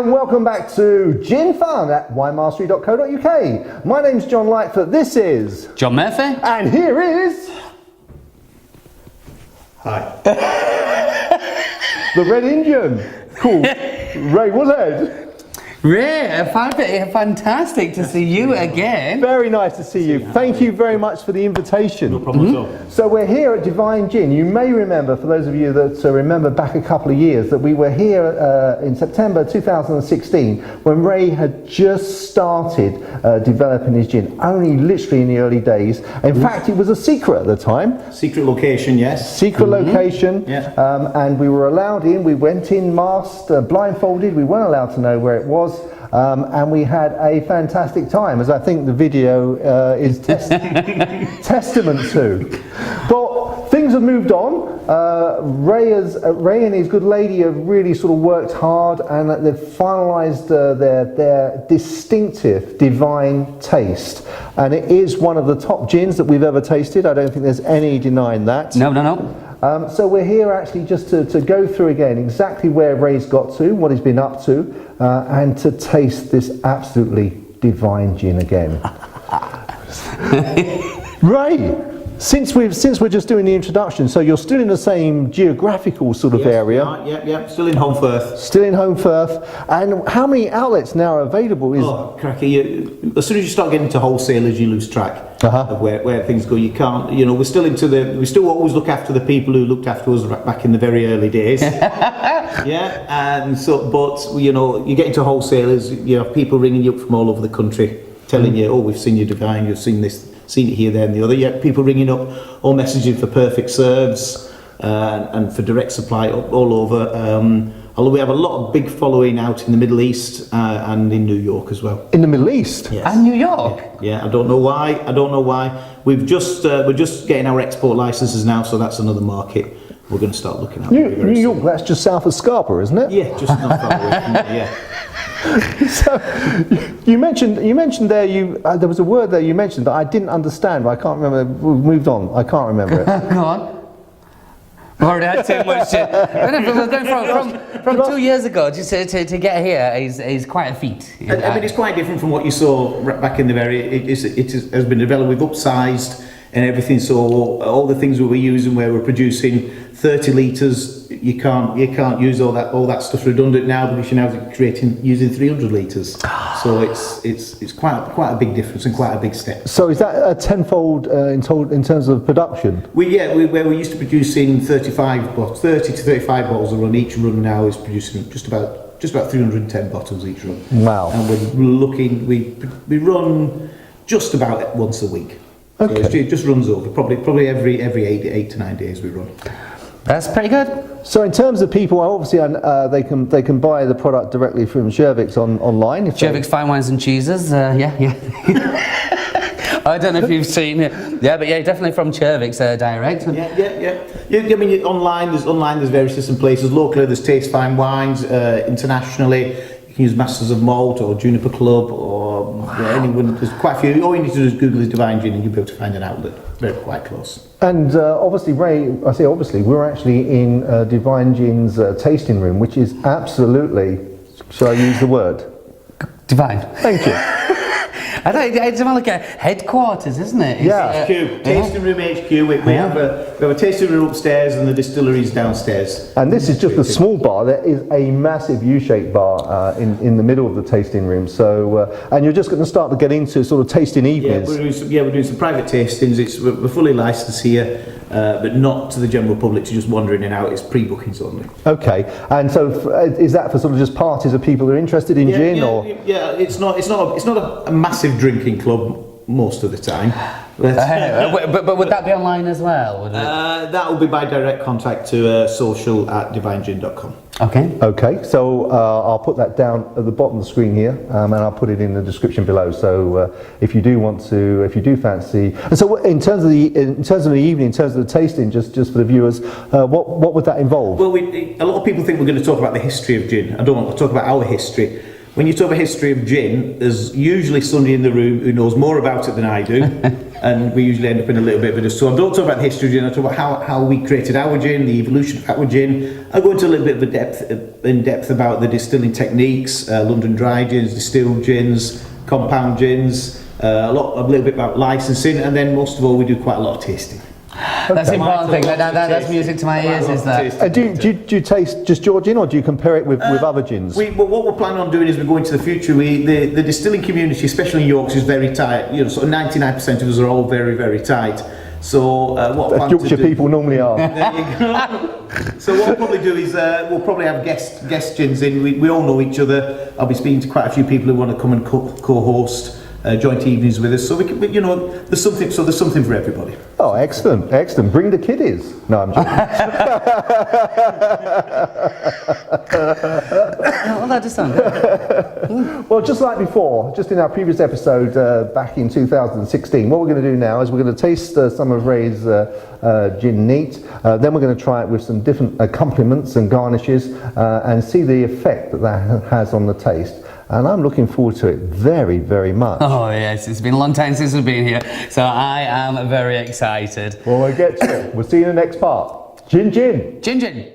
and welcome back to Gin Fun at winemastery.co.uk. My name's John Lightfoot, this is John Murphy. And here is... Hi. the Red Indian, called Ray Woolhead. Ray, fantastic to see you again. Very nice to see you. Thank you very much for the invitation. No problem at all. So we're here at Divine Gin. You may remember, for those of you that remember back a couple of years, that we were here in September 2016 when Ray had just started developing his gin, only literally in the early days. In fact, it was a secret at the time. Secret location, yes. Secret location, Yeah. and we were allowed in. We went in masked, blindfolded. We weren't allowed to know where it was. And we had a fantastic time, as I think the video is testament to. But things have moved on. Ray and his good lady have really sort of worked hard, and they've finalised their distinctive Divine taste. And it is one of the top gins that we've ever tasted. I don't think there's any denying that. No. So we're here actually just to go through again exactly where Ray's got to, what he's been up to, and to taste this absolutely divine gin again. Ray, since we're just doing the introduction, so you're still in the same geographical sort of area. Yep. Still in Home Firth. Still in Home Firth. And how many outlets now are available? Oh, cracky. As soon as you start getting to wholesalers, you lose track of where things go. You can't, we still always look after the people who looked after us back in the very early days. Yeah, and so, but, you get into wholesalers, you have people ringing you up from all over the country, telling you, oh, we've seen your Divine, you've seen this, seen it here, there and the other. Yeah, people ringing up, all messaging for perfect serves and for direct supply all over. Although we have a lot of big following out in the Middle East and in New York as well. In the Middle East? Yes. And New York? Yeah, I don't know why. We're just getting our export licenses now, so that's another market we're going to start looking at. New York, that's just south of Scarborough, isn't it? Yeah, just not far away from there, yeah. So you mentioned there there was a word there you mentioned that I didn't understand, but I can't remember. We've moved on. I can't remember it. Go on. We've already had too much. We're going from 2 years ago just to get here is quite a feat. I mean, it's quite different from what you saw back in the very. It has been developed. We've upsized and everything. So all the things we were using, where we're producing 30 litres, you can't use all that stuff redundant now, because you're now using 300 litres. So it's quite a big difference and quite a big step. So is that a tenfold in terms of production? Where we used to producing 30 to 35 bottles a run. Each run now is producing just about 310 bottles each run. Wow! And we run just about once a week. Okay. So it just runs over. Probably every 8 to 9 days we run. That's pretty good. So in terms of people, obviously they can buy the product directly from Shervik's online. Shervik's Fine Wines and Cheeses. Yeah. I don't know if you've seen it. Yeah, but yeah, definitely from Shervik's direct. Yeah. I mean, online there's various different places. Locally, there's Taste Fine Wines. Internationally, you can use Masters of Malt or Juniper Club or anyone. There's quite a few. All you need to do is Google is Divine Gin and you'll be able to find an outlet. They're quite close. And obviously, Ray, I say obviously, we're actually in Divine Gin's tasting room, which is absolutely, shall I use the word? Divine. Thank you. I think it's more like a headquarters, isn't it? Yeah. HQ, tasting room HQ. We have a tasting room upstairs and the distilleries downstairs. And this is just a small bar. There is a massive U-shaped bar in the middle of the tasting room. So, and you're just going to start to get into sort of tasting evenings. Yeah, we're doing some private tastings. We're fully licensed here, but not to the general public to just wander in and out. It's pre-bookings only. Okay. And so, is that for sort of just parties of people who are interested in gin, or? Yeah, it's not a massive drinking club most of the time. But would that be online as well? Would it? That will be by direct contact to social@divinegin.com. Okay, so I'll put that down at the bottom of the screen here, and I'll put it in the description below. So if you do fancy, and so in terms of the evening, in terms of the tasting, just for the viewers, what would that involve? Well, a lot of people think we're going to talk about the history of gin. I don't want to talk about our history. When you talk about history of gin, there's usually somebody in the room who knows more about it than I do. and we usually end up in a little bit of a so I don't talk about the history of gin, I talk about how we created our gin, the evolution of our gin. I go into a little bit of in depth about the distilling techniques, London dry gins, distilled gins, compound gins, a little bit about licensing, and then most of all we do quite a lot of tasting. That's the important thing. That's music to my ears. Is that? Do you taste just your gin, or do you compare it with other gins? What we're planning on doing is we go into the future. The distilling community, especially in Yorkshire, is very tight. You know, sort of 99% of us are all very, very tight. So what I plan Yorkshire to do, people normally are. There you go. So what we'll probably do is we'll probably have guest gins in. We all know each other. I'll be speaking to quite a few people who want to come and co-host joint evenings with us. So you know, there's something. So there's something for everybody. Oh, excellent, excellent. Bring the kiddies. No, I'm joking. Well, that does sound good. Well, just like before, just in our previous episode back in 2016, what we're going to do now is we're going to taste some of Ray's gin neat. Then we're going to try it with some different accompaniments and garnishes and see the effect that has on the taste. And I'm looking forward to it very, very much. Oh yes, it's been a long time since we've been here, so I am very excited. Well, we'll get to it. We'll see you in the next part. Gin, gin. Gin gin.